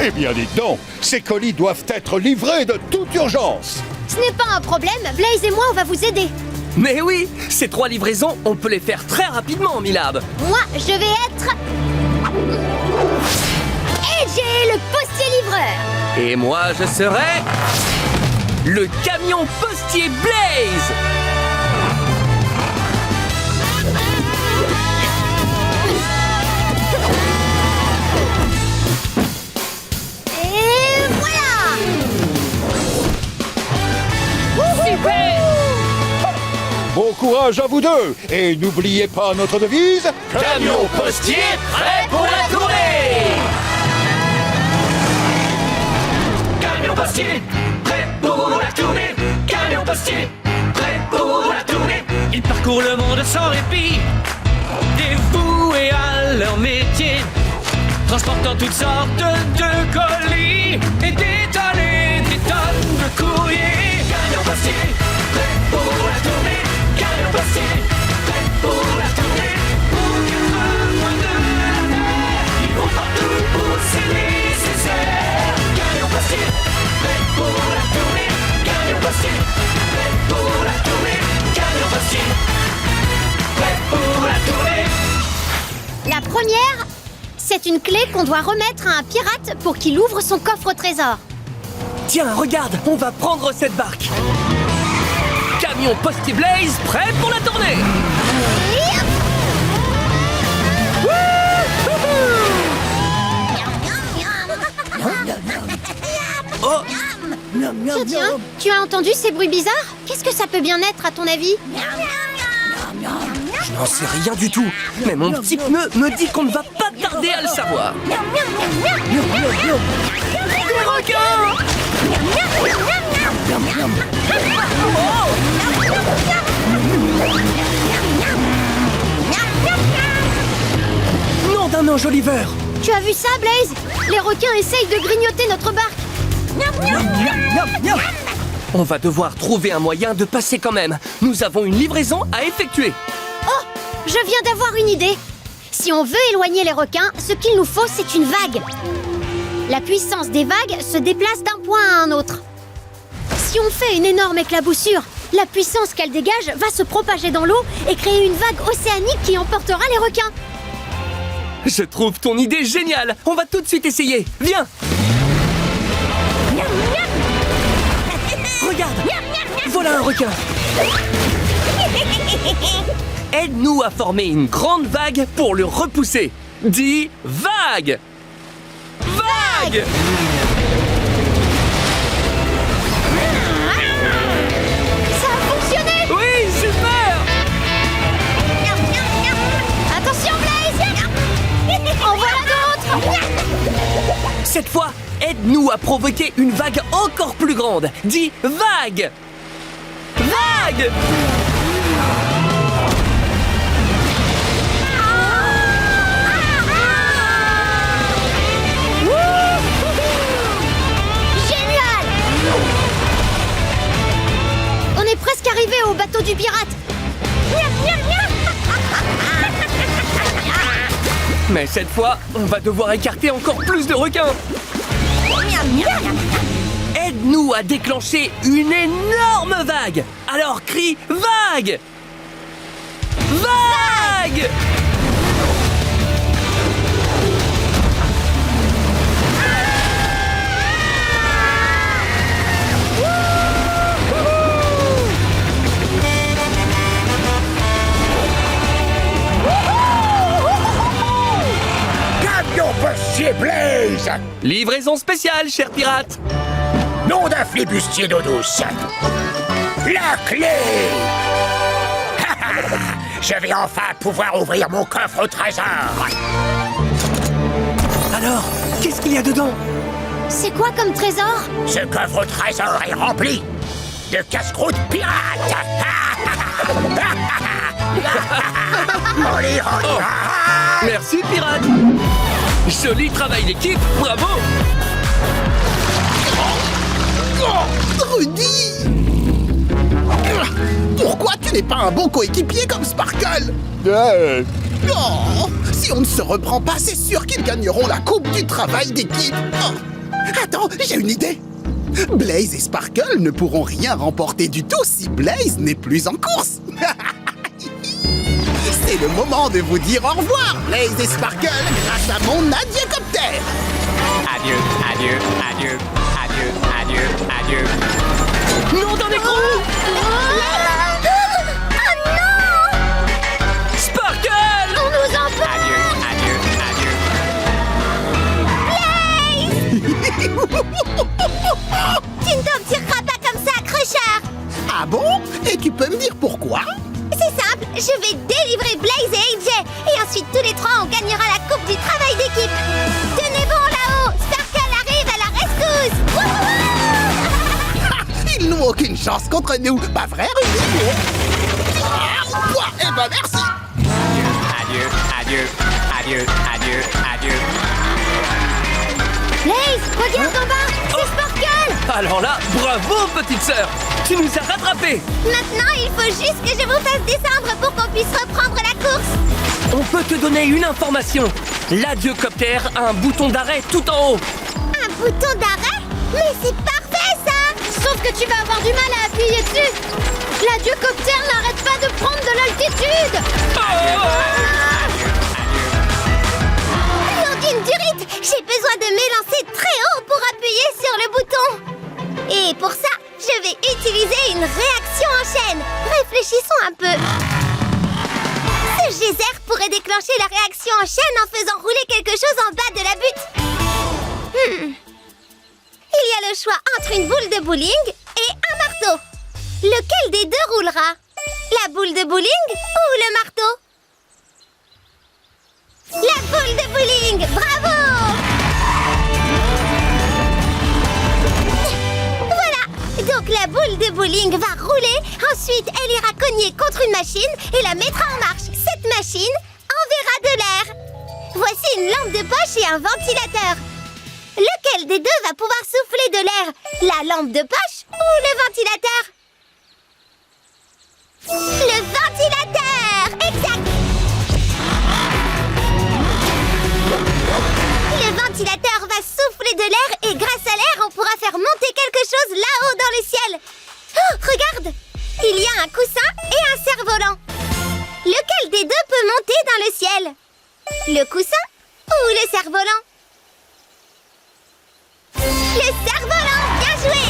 Eh bien, dites donc, ces colis doivent être livrés de toute urgence. Ce n'est pas un problème, Blaze et moi, on va vous aider. Mais oui, ces 3 livraisons, on peut les faire très rapidement, Milad. Moi, je vais être... AJ, le postier livreur. Et moi, je serai... le camion postier Blaze. Et voilà. Super! Bon courage à vous deux. Et n'oubliez pas notre devise. Camion postier prêt pour la tournée. Camion postier, prêt pour la tournée. Camion postier, prêt pour la tournée. Ils parcourent le monde sans répit, dévoués à leur métier, transportant toutes sortes de colis et détaler des tonnes de courrier. Camion postier, prêt pour la tournée. Camion postier, prêt pour la tournée. Aux 4 coins de la terre, ils vont partout pour c'est nécessaire. Camion postier, prêt pour la tournée. Camion postier, prêt pour la tournée. Camion postier, prêt pour la tournée. La première, c'est une clé qu'on doit remettre à un pirate pour qu'il ouvre son coffre au trésor. Tiens, regarde, on va prendre cette barque. Camion postier Blaze prêt pour la tournée. Oh, Tiens, tu as entendu ces bruits bizarres? Qu'est-ce que ça peut bien être à ton avis? je n'en sais rien du tout. Mais mon petit pneu me dit qu'on ne va pas tarder à le savoir. Les requins! Nom d'un ange Oliver! Tu as vu ça, Blaze? Les requins essayent de grignoter notre barque. On va devoir trouver un moyen de passer quand même. Nous avons une livraison à effectuer. Oh, je viens d'avoir une idée. Si on veut éloigner les requins, ce qu'il nous faut, c'est une vague. La puissance des vagues se déplace d'un point à un autre. Si on fait une énorme éclaboussure, la puissance qu'elle dégage va se propager dans l'eau et créer une vague océanique qui emportera les requins. Je trouve ton idée géniale. On va tout de suite essayer. Viens. Regarde. Voilà un requin. Aide-nous à former une grande vague pour le repousser. Dis vague. Vague. Ça a fonctionné! Oui, super. Attention, Blaze! En voilà d'autres! Cette fois, aide-nous à provoquer une vague encore plus grande. Dis vague. Vague. Génial! On est presque arrivé au bateau du pirate. Mais cette fois, on va devoir écarter encore plus de requins. Aide-nous à déclencher une énorme vague. Alors crie vague. Vague. Camion postier Blaze! Livraison spéciale, cher pirate. Nom d'un flibustier d'eau douce. La clé! Je vais enfin pouvoir ouvrir mon coffre au trésor. Alors, qu'est-ce qu'il y a dedans? C'est quoi comme trésor? Ce coffre au trésor est rempli de casse-croûtes pirates. Oli, oli, ah. Merci, pirate. Joli travail d'équipe, bravo. Rudy! Pourquoi tu n'es pas un bon coéquipier comme Sparkle? Oh, si on ne se reprend pas, c'est sûr qu'ils gagneront la coupe du travail d'équipe. Oh. Attends, j'ai une idée. Blaze et Sparkle ne pourront rien remporter du tout si Blaze n'est plus en course. C'est le moment de vous dire au revoir, Blaze et Sparkle, grâce à mon adieucoptère. Adieu, adieu, adieu, adieu, adieu, adieu. Non dans les trous! Oh non! Sparkle! On nous en veut! Adieu, adieu, Tu ne t'en tireras pas comme ça, Crusher! Ah bon? Et tu peux me dire pourquoi? C'est simple, je vais délivrer Blaze et AJ, et ensuite tous les trois on gagnera la coupe du travail d'équipe. Tenez bon là-haut, Sparkle arrive à la rescousse. Wouhou! Ils n'ont aucune chance contre nous, pas vrai, Ruby? Eh ben merci. adieu, adieu, adieu, adieu, adieu. Blaze, regarde en bas, c'est Sparkle! Alors là, bravo petite sœur! Tu nous as rattrapés! Maintenant, il faut juste que je vous fasse descendre pour qu'on puisse reprendre la course. On peut te donner une information. L'adieucoptère a un bouton d'arrêt tout en haut. Un bouton d'arrêt? Mais c'est parfait ça! Sauf que tu vas avoir du mal à appuyer dessus. L'adieucoptère n'arrête pas de prendre de l'altitude. Londine Durite, j'ai besoin de m'élancer très haut pour appuyer sur le bouton. Et pour ça, je vais utiliser une réaction en chaîne. Réfléchissons un peu. Ce geyser pourrait déclencher la réaction en chaîne en faisant rouler quelque chose en bas de la butte. Il y a le choix entre une boule de bowling et un marteau. Lequel des deux roulera? La boule de bowling ou le marteau? La boule de bowling! Bravo! Voilà! Donc la boule de bowling va rouler, ensuite elle ira cogner contre une machine et la mettra en marche. Cette machine enverra de l'air. Voici une lampe de poche et un ventilateur. Lequel des deux va pouvoir souffler de l'air? La lampe de poche ou le ventilateur? Le ventilateur! Exact! Le ventilateur va souffler de l'air et grâce à l'air, on pourra faire monter quelque chose là-haut dans le ciel. Oh, regarde! Il y a un coussin et un cerf-volant. Lequel des deux peut monter dans le ciel? Le coussin ou le cerf-volant? Le cerf-volant! Bien joué!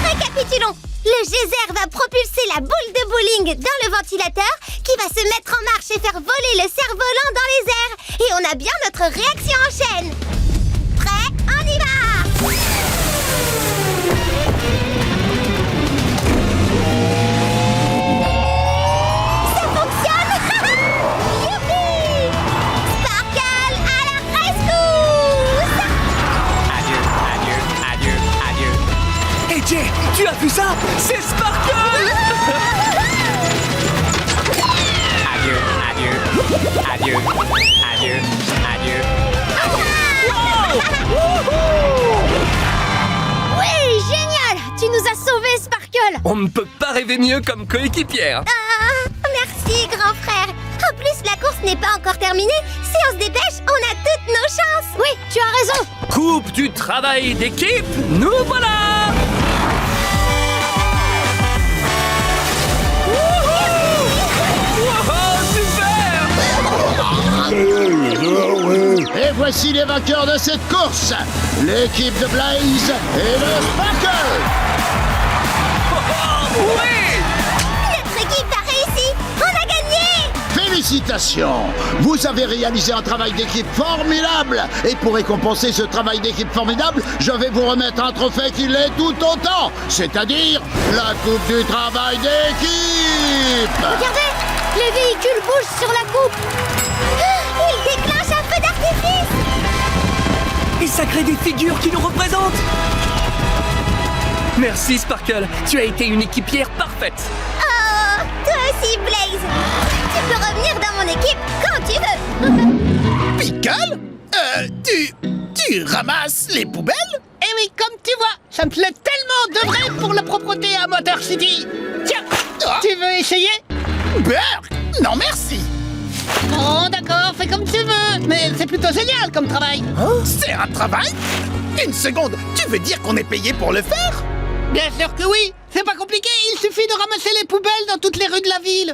Récapitulons. Le geyser va propulser la boule de bowling dans le ventilateur qui va se mettre en marche et faire voler le cerf-volant dans les airs. Et on a bien notre réaction en chaîne. Prêt? On y va! Ça fonctionne! Youpi! Sparkle à la rescousse! Adieu, adieu, adieu, adieu. Hey Jay, tu as vu ça? C'est Sparkle! Adieu, adieu, adieu, adieu, adieu. Oui, génial! Tu nous as sauvés, Sparkle! On ne peut pas rêver mieux comme coéquipière. Merci, grand frère. En plus, la course n'est pas encore terminée. Si on se dépêche, on a toutes nos chances. Oui, tu as raison. Coupe du travail d'équipe, nous voilà! Et voici les vainqueurs de cette course, l'équipe de Blaze et le Sparkle. Oui! Notre équipe a réussi. On a gagné. Félicitations! Vous avez réalisé un travail d'équipe formidable. Et pour récompenser ce travail d'équipe formidable, je vais vous remettre un trophée qui l'est tout autant, c'est-à-dire la coupe du travail d'équipe. Regardez, les véhicules bougent sur la coupe. Ils déclenchent un feu d'artifice. Et ça crée des figures qui nous représentent. Merci Sparkle, tu as été une équipière parfaite. Oh, toi aussi, Blaze. Tu peux revenir dans mon équipe quand tu veux. Pickle? Tu ramasses les poubelles? Eh oui, comme tu vois, ça me plaît tellement de vrai pour la propreté à Motor City. Tiens, tu veux essayer? Burk? Non merci. Oh d'accord, fais comme tu veux. Mais c'est plutôt génial comme travail. C'est un travail? Une seconde, tu veux dire qu'on est payé pour le faire? Bien sûr que oui. C'est pas compliqué, il suffit de ramasser les poubelles dans toutes les rues de la ville.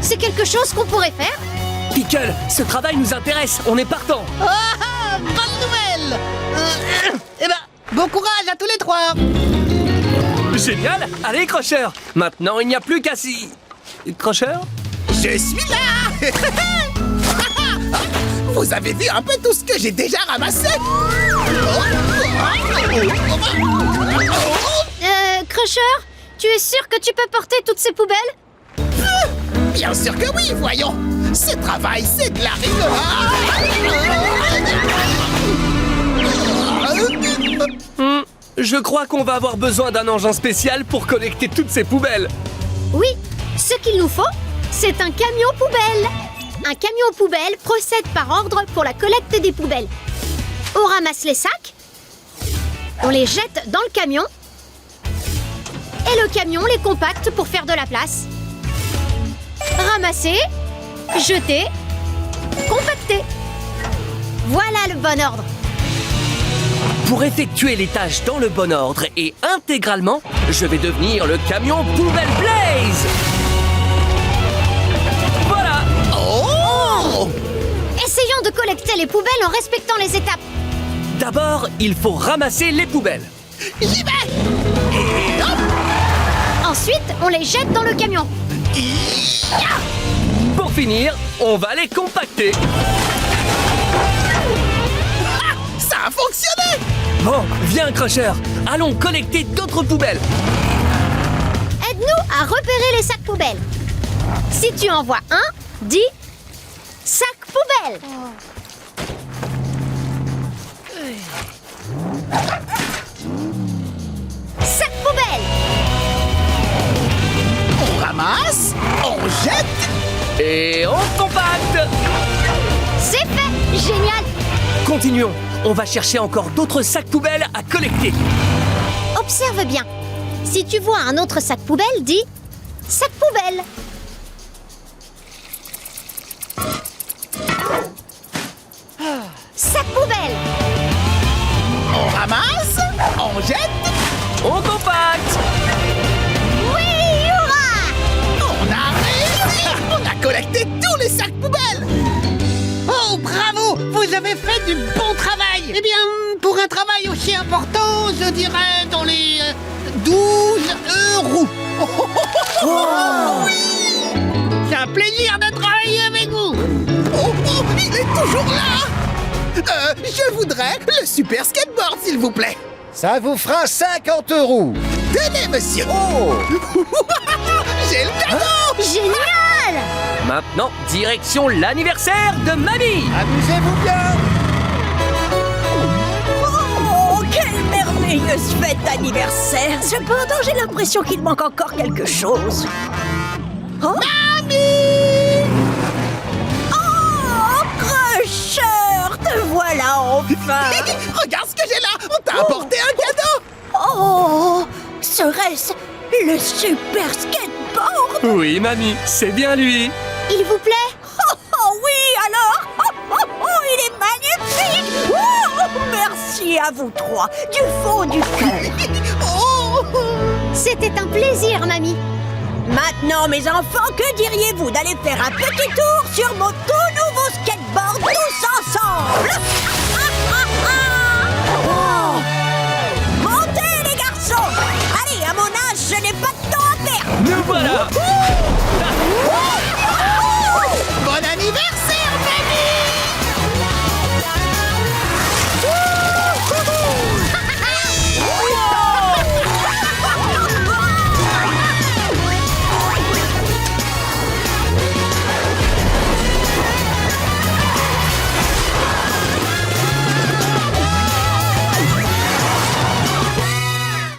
C'est quelque chose qu'on pourrait faire? Pickle, ce travail nous intéresse, on est partant. Ah, bonne nouvelle. Eh ben, bon courage à tous les trois. Génial. Allez, Crocheur. Maintenant, il n'y a plus qu'à s'y... Crocheur? Je suis là. Vous avez vu un peu tout ce que j'ai déjà ramassé? Crusher, tu es sûr que tu peux porter toutes ces poubelles? Bien sûr que oui, voyons. Ce travail, c'est de la rigolade. Je crois qu'on va avoir besoin d'un engin spécial pour collecter toutes ces poubelles. Oui, ce qu'il nous faut, c'est un camion poubelle. Un camion poubelle procède par ordre pour la collecte des poubelles. On ramasse les sacs, on les jette dans le camion, et le camion les compacte pour faire de la place. Ramasser, jeter, compacter. Voilà le bon ordre. Pour effectuer les tâches dans le bon ordre et intégralement, je vais devenir le camion poubelle Blaze. Voilà. Oh! Essayons de collecter les poubelles en respectant les étapes. D'abord, il faut ramasser les poubelles. J'y vais! Et hop! Ensuite, on les jette dans le camion. Pour finir, on va les compacter. Ça a fonctionné! Bon, viens, Crocheur. Allons collecter d'autres poubelles. Aide-nous à repérer les sacs poubelles. Si tu en vois un, dis sac poubelle. Sac poubelle. On ramasse, on jette. Et on compacte. C'est fait. Génial. Continuons. On va chercher encore d'autres sacs poubelles à collecter. Observe bien. Si tu vois un autre sac poubelle, dis sac poubelle. Sac poubelle. On ramasse, on jette. On compacte. Oui, hurrah! On a réussi! On a collecté tous les sacs poubelles! Oh, bravo! Vous avez fait du bon travail! Eh bien, pour un travail aussi important, je dirais dans les 12 euros. C'est un plaisir de travailler avec vous! Oh, il est toujours là! Je voudrais le super skateboard, s'il vous plaît! Ça vous fera 50 €. Tenez, monsieur! Oh! J'ai le cadeau! Génial! Maintenant, direction l'anniversaire de Mamie. Amusez-vous bien. Oh, quelle merveilleuse fête d'anniversaire! Cependant, j'ai l'impression qu'il manque encore quelque chose. Oh. Mamie! Oh, Crusher, te voilà enfin! Regarde ce que j'ai là! On t'a apporté un cadeau! Oh, serait-ce le super skateboard? Oui, Mamie, c'est bien lui. Il vous plaît? Oh oui, alors! Il est magnifique! Oh, merci à vous trois, du fond du cœur. C'était un plaisir, mamie. Maintenant, mes enfants, que diriez-vous d'aller faire un petit tour sur mon tout nouveau skateboard tous ensemble?